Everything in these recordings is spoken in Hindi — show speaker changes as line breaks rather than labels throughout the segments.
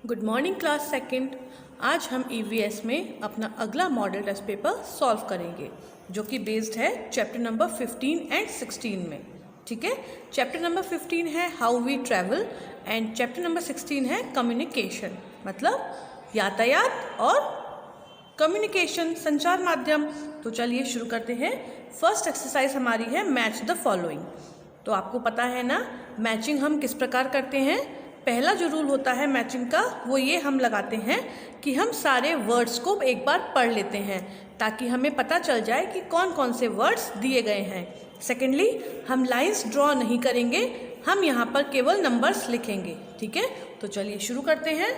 Good morning class second. आज हम ईवीएस में अपना अगला मॉडल टेस्ट पेपर सॉल्व करेंगे जो कि बेस्ड है चैप्टर नंबर 15 एंड 16 में। ठीक है, चैप्टर नंबर 15 है how we travel and chapter number 16 है कम्युनिकेशन, मतलब यातायात और कम्युनिकेशन, संचार माध्यम। तो चलिए शुरू करते हैं। फर्स्ट एक्सरसाइज हमारी है मैच द फॉलोइंग। तो आपको पता है ना मैचिंग हम किस प्रकार करते हैं। पहला जो रूल होता है मैचिंग का वो ये हम लगाते हैं कि हम सारे वर्ड्स को एक बार पढ़ लेते हैं ताकि हमें पता चल जाए कि कौन कौन से वर्ड्स दिए गए हैं। सेकेंडली, हम लाइंस ड्रॉ नहीं करेंगे, हम यहाँ पर केवल नंबर्स लिखेंगे। ठीक है, तो चलिए शुरू करते हैं।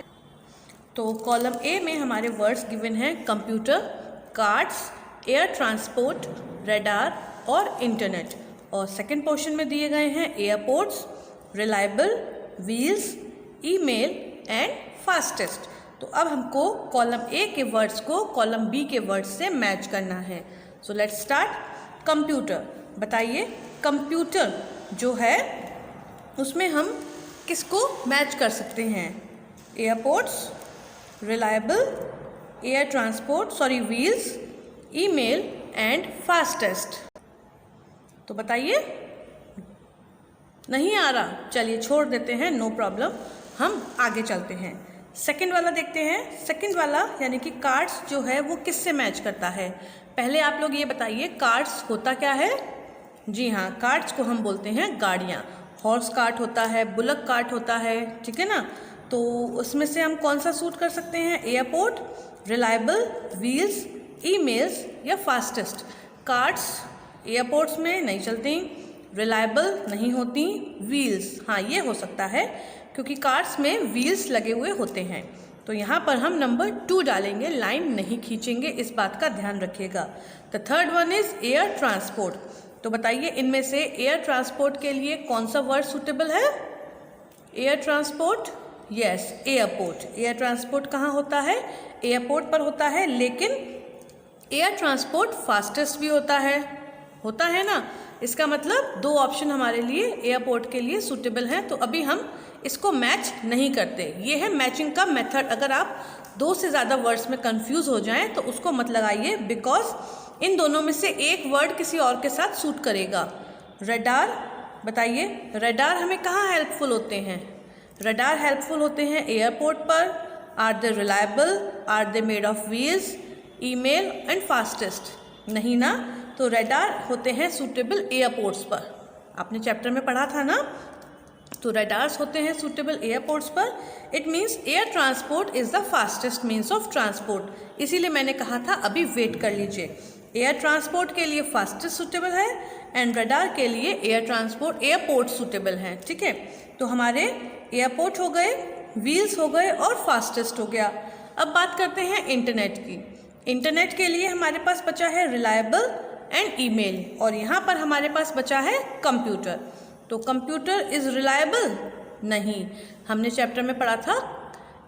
तो कॉलम ए में हमारे वर्ड्स गिवन हैं computer, cards, air transport, radar और इंटरनेट। और सेकंड पोर्शन में दिए गए हैं airports, reliable, wheels, email and fastest. तो अब हमको कॉलम ए के वर्ड्स को कॉलम बी के वर्ड्स से मैच करना है। So let's start. कंप्यूटर, बताइए कंप्यूटर जो है उसमें हम किसको मैच कर सकते हैं? Airports, reliable, air transport wheels, email and fastest. तो बताइए, नहीं आ रहा, चलिए छोड़ देते हैं, नो प्रॉब्लम, हम आगे चलते हैं। सेकंड वाला देखते हैं। सेकंड वाला यानी कि कार्ड्स जो है वो किससे मैच करता है? पहले आप लोग ये बताइए कार्ड्स होता क्या है? जी हाँ, कार्ड्स को हम बोलते हैं गाड़ियाँ। हॉर्स कार्ट होता है, बुलक कार्ट होता है, ठीक है ना। तो उसमें से हम कौन सा सूट कर सकते हैं? एयरपोर्ट, रिलायबल, व्हील्स, ईमेल्स या फास्टेस्ट। कार्ड्स एयरपोर्ट्स में नहीं चलती, रिलायबल नहीं होती, व्हील्स हाँ ये हो सकता है क्योंकि कार्स में व्हील्स लगे हुए होते हैं। तो यहाँ पर हम नंबर 2 डालेंगे, लाइन नहीं खींचेंगे, इस बात का ध्यान रखिएगा। The third one is air transport. तो बताइए इनमें से एयर ट्रांसपोर्ट के लिए कौन सा वर्ड सूटेबल है? Air transport, yes airport. Air transport कहाँ होता है? एयरपोर्ट पर होता है, लेकिन एयर ट्रांसपोर्ट फास्टेस्ट भी होता है ना। इसका मतलब 2 ऑप्शन हमारे लिए एयरपोर्ट के लिए सूटेबल हैं। तो अभी हम इसको मैच नहीं करते। ये है मैचिंग का मेथड। अगर आप 2 से ज़्यादा वर्ड्स में कंफ्यूज हो जाएं तो उसको मत लगाइए, बिकॉज इन दोनों में से एक वर्ड किसी और के साथ सूट करेगा। रडार, बताइए रडार हमें कहाँ हेल्पफुल होते हैं? रडार हेल्पफुल होते हैं एयरपोर्ट पर। Are they reliable? Are they made of wheels? Email and fastest? नहीं ना। तो रडार होते हैं सूटेबल एयरपोर्ट्स पर। आपने चैप्टर में पढ़ा था ना। तो रडार्स होते हैं सूटेबल एयरपोर्ट्स पर। It means air transport is the fastest means of transport. इसीलिए मैंने कहा था अभी वेट कर लीजिए। एयर ट्रांसपोर्ट के लिए फास्टेस्ट सूटेबल है एंड रडार के लिए एयरपोर्ट सूटेबल हैं। ठीक है, तो हमारे एयरपोर्ट हो गए, व्हील्स हो गए और फास्टेस्ट हो गया। अब बात करते हैं इंटरनेट की। इंटरनेट के लिए हमारे पास बचा है रिलायबल एंड ईमेल, और यहाँ पर हमारे पास बचा है कंप्यूटर। तो कंप्यूटर इज़ रिलायबल? नहीं, हमने चैप्टर में पढ़ा था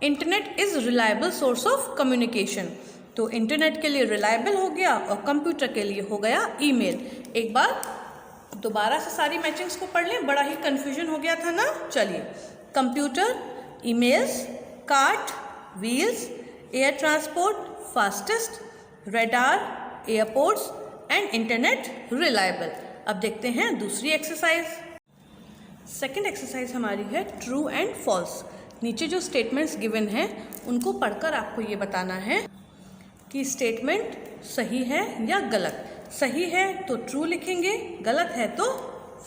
internet is reliable source of communication. तो इंटरनेट के लिए रिलायबल हो गया और कंप्यूटर के लिए हो गया ईमेल। एक बार दोबारा से सारी मैचिंग्स को पढ़ लें, बड़ा ही कन्फ्यूजन हो गया था ना। चलिए, computer, emails, cart, wheels, air transport, fastest, radar, airports and internet reliable. अब देखते हैं दूसरी एक्सरसाइज। सेकंड एक्सरसाइज हमारी है ट्रू एंड फॉल्स। नीचे जो स्टेटमेंट्स गिवन हैं उनको पढ़कर आपको ये बताना है कि स्टेटमेंट सही है या गलत। सही है तो ट्रू लिखेंगे, गलत है तो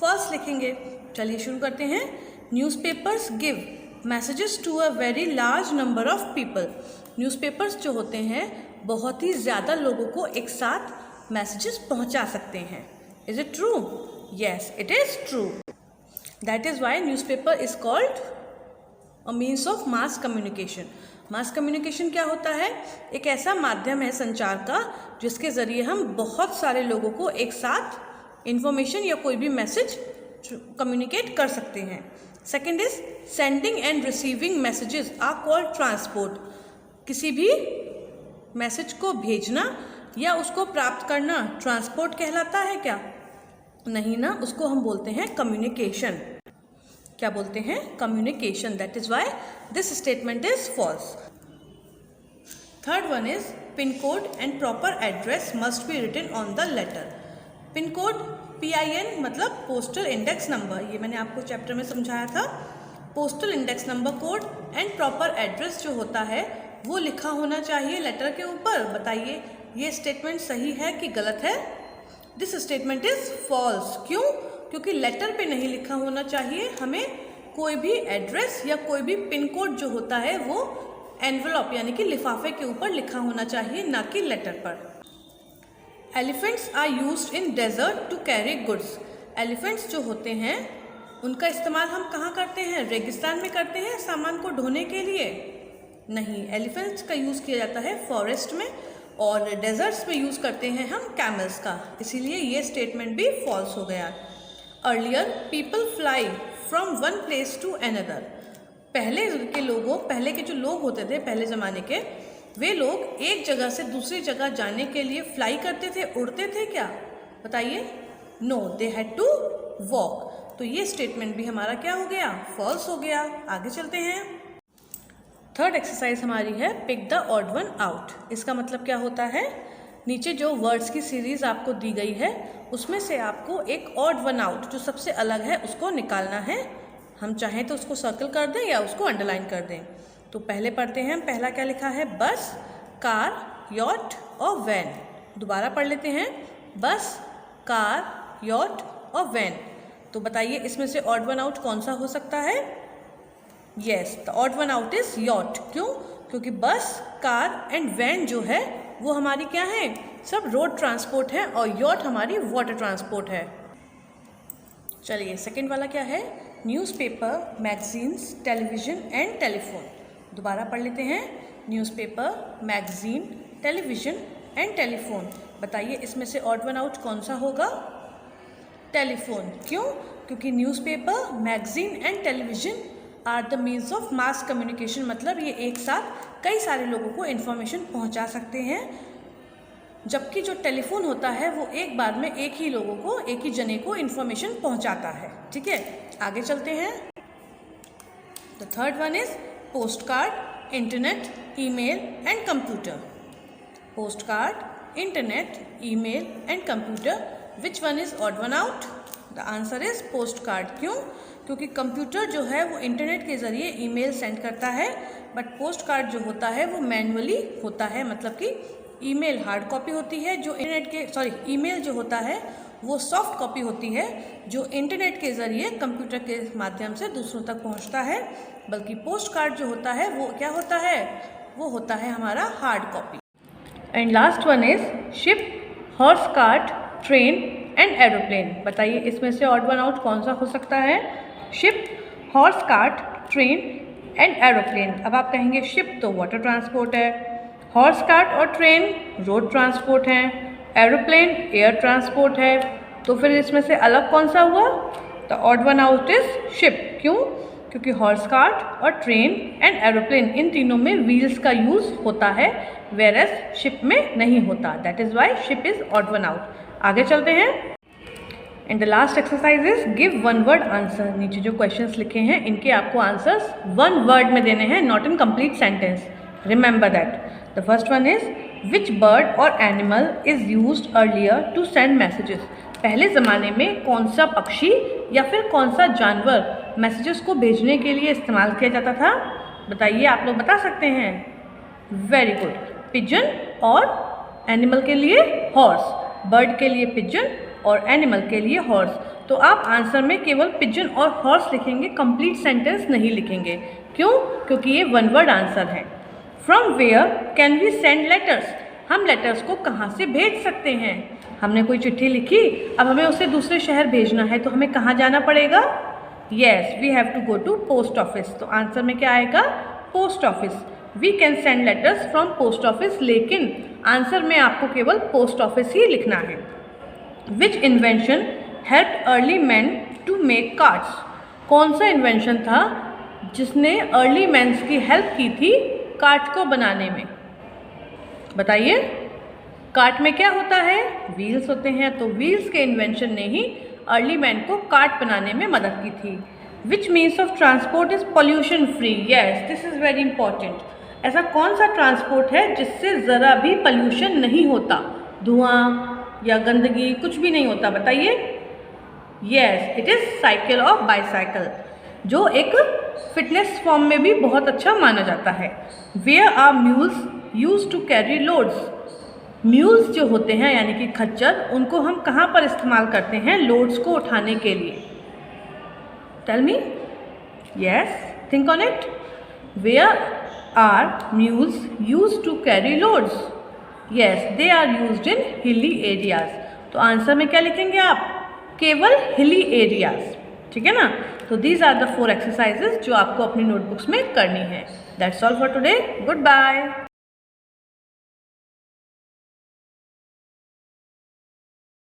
फॉल्स लिखेंगे। चलिए शुरू करते हैं। Newspapers give messages to a very large number of people. Newspapers जो होते हैं बहुत ही ज़्यादा लोगों को एक साथ मैसेजेस पहुंचा सकते हैं। Is it true? Yes, it is true. That is why newspaper is called a means of mass communication. Mass communication क्या होता है? एक ऐसा माध्यम है संचार का जिसके ज़रिए हम बहुत सारे लोगों को एक साथ इंफॉर्मेशन या कोई भी मैसेज कम्युनिकेट कर सकते हैं। Second is sending and receiving messages are called transport. किसी भी मैसेज को भेजना या उसको प्राप्त करना ट्रांसपोर्ट कहलाता है क्या? नहीं ना, उसको हम बोलते हैं कम्युनिकेशन। क्या बोलते हैं, communication. That is why this statement is false. Third one is pin code and proper address must be written on the letter. Pin code PIN मतलब पोस्टल इंडेक्स नंबर, ये मैंने आपको चैप्टर में समझाया था। Postal index number code and proper address जो होता है वो लिखा होना चाहिए लेटर के ऊपर। बताइए ये स्टेटमेंट सही है कि गलत है? This statement is false. क्यों? क्योंकि लेटर पे नहीं लिखा होना चाहिए, हमें कोई भी एड्रेस या कोई भी पिन कोड जो होता है वो एनवेलप यानी कि लिफाफे के ऊपर लिखा होना चाहिए, ना कि लेटर पर। Elephants are used in desert to carry goods. Elephants जो होते हैं उनका इस्तेमाल हम कहाँ करते हैं? रेगिस्तान में करते हैं सामान को ढोने के लिए? नहीं, एलिफेंट्स का यूज़ किया जाता है फॉरेस्ट में, और डेजर्ट्स में यूज़ करते हैं हम कैमल्स का, इसीलिए ये स्टेटमेंट भी फॉल्स हो गया। Earlier people fly from one place to another. पहले के जो लोग होते थे पहले ज़माने के, वे लोग एक जगह से दूसरी जगह जाने के लिए फ्लाई करते थे, उड़ते थे क्या? बताइए। No, they had to walk. तो ये स्टेटमेंट भी हमारा क्या हो गया? फॉल्स हो गया। आगे चलते हैं। थर्ड एक्सरसाइज हमारी है pick the odd one out. इसका मतलब क्या होता है? नीचे जो वर्ड्स की सीरीज आपको दी गई है उसमें से आपको एक ऑड वन आउट जो सबसे अलग है उसको निकालना है। हम चाहें तो उसको सर्कल कर दें या उसको अंडरलाइन कर दें। तो पहले पढ़ते हैं, पहला क्या लिखा है? बस, कार, यॉट और वैन। दोबारा पढ़ लेते हैं, बस, कार, यॉट और वैन। तो बताइए इसमें से ऑड वन आउट कौन सा हो सकता है? Yes, the odd one out is yacht. क्यों? क्योंकि बस, कार एंड वैन जो है वो हमारी क्या है? सब रोड ट्रांसपोर्ट है, और यॉट हमारी वाटर ट्रांसपोर्ट है। चलिए सेकंड वाला क्या है? Newspaper, magazines, television and telephone. दोबारा पढ़ लेते हैं, newspaper, magazine, television and telephone. बताइए इसमें से ऑड वन आउट कौन सा होगा? टेलीफोन। क्यों? क्योंकि newspaper, magazine and television are the means of mass communication. मतलब ये एक साथ कई सारे लोगों को इन्फॉर्मेशन पहुंचा सकते हैं, जबकि जो टेलीफोन होता है वो एक बार में एक ही लोगों को, एक ही जने को इन्फॉर्मेशन पहुंचाता है। ठीक है, आगे चलते हैं। The third one is post card, internet, email and computer. Post card, internet, email and computer, which one is odd one out? The answer is post card. क्यों? क्योंकि कंप्यूटर जो है वो इंटरनेट के ज़रिए ईमेल सेंड करता है, बट पोस्ट कार्ड जो होता है वो मैनुअली होता है। मतलब कि ईमेल हार्ड कॉपी होती है, जो ईमेल जो होता है वो सॉफ्ट कॉपी होती है, जो इंटरनेट के ज़रिए कंप्यूटर के माध्यम से दूसरों तक पहुंचता है। बल्कि पोस्ट कार्ड जो होता है वो क्या होता है? वो होता है हमारा hard copy. And last one is ship, horse cart, train and aeroplane. बताइए इसमें से ऑड वन आउट कौन सा हो सकता है? Ship, horse cart, train and aeroplane. अब आप कहेंगे शिप तो वाटर ट्रांसपोर्ट है, हॉर्स कार्ट और ट्रेन रोड ट्रांसपोर्ट है, एरोप्लेन एयर ट्रांसपोर्ट है, तो फिर इसमें से अलग कौन सा हुआ? The odd one out is ship. क्यों? क्योंकि हॉर्स कार्ट और ट्रेन एंड एरोप्लेन इन तीनों में व्हील्स का यूज़ होता है, वेरएस शिप में नहीं होता। That is why ship is odd one out. आगे चलते हैं। And the last exercise is give one word answer. नीचे जो क्वेश्चंस लिखे हैं इनके आपको आंसर्स वन वर्ड में देने हैं, not in complete sentence. Remember that. The first one is which bird or animal is used earlier to send messages. पहले ज़माने में कौन सा पक्षी या फिर कौन सा जानवर मैसेजेस को भेजने के लिए इस्तेमाल किया जाता था? बताइए, आप लोग बता सकते हैं? वेरी गुड, पिजन, और एनिमल के लिए हॉर्स। बर्ड के लिए पिजन और एनिमल के लिए हॉर्स। तो आप आंसर में केवल पिजन और हॉर्स लिखेंगे, कंप्लीट सेंटेंस नहीं लिखेंगे। क्यों? क्योंकि ये वन वर्ड आंसर है। From where can we send letters. हम लेटर्स को कहाँ से भेज सकते हैं? हमने कोई चिट्ठी लिखी, अब हमें उसे दूसरे शहर भेजना है, तो हमें कहाँ जाना पड़ेगा? Yes, we have to go to post office. तो आंसर में क्या आएगा? Post office. We can send letters from post office, लेकिन आंसर में आपको केवल पोस्ट ऑफिस ही लिखना है। Which invention helped early man to make cards. कौन सा इन्वेंशन था जिसने अर्ली मैन्स की हेल्प की थी कार्ड को बनाने में? बताइए। कार्ट में क्या होता है? व्हील्स होते हैं। तो व्हील्स के इन्वेंशन ने ही अर्ली मैन को कार्ट बनाने में मदद की थी। Which means of transport is pollution free? Yes, this is very important. ऐसा कौन सा ट्रांसपोर्ट है जिससे ज़रा भी पॉल्यूशन नहीं होता, धुआं या गंदगी कुछ भी नहीं होता, बताइए। यस, इट इज़ साइकिल और बाईसाइकिल, जो एक फिटनेस फॉर्म में भी बहुत अच्छा माना जाता है। Where are mules use to carry loads? Mules जो होते हैं यानी कि खच्चर, उनको हम कहाँ पर इस्तेमाल करते हैं लोड्स को उठाने के लिए? Tell me. Yes, think on it. Where are mules use to carry loads? Yes, they are used in hilly areas. तो आंसर में क्या लिखेंगे आप? केवल हिली एरियाज, ठीक है ना। तो दीज आर द 4 एक्सरसाइजेज जो आपको अपनी नोटबुक्स में करनी है। That's all for today. Good bye.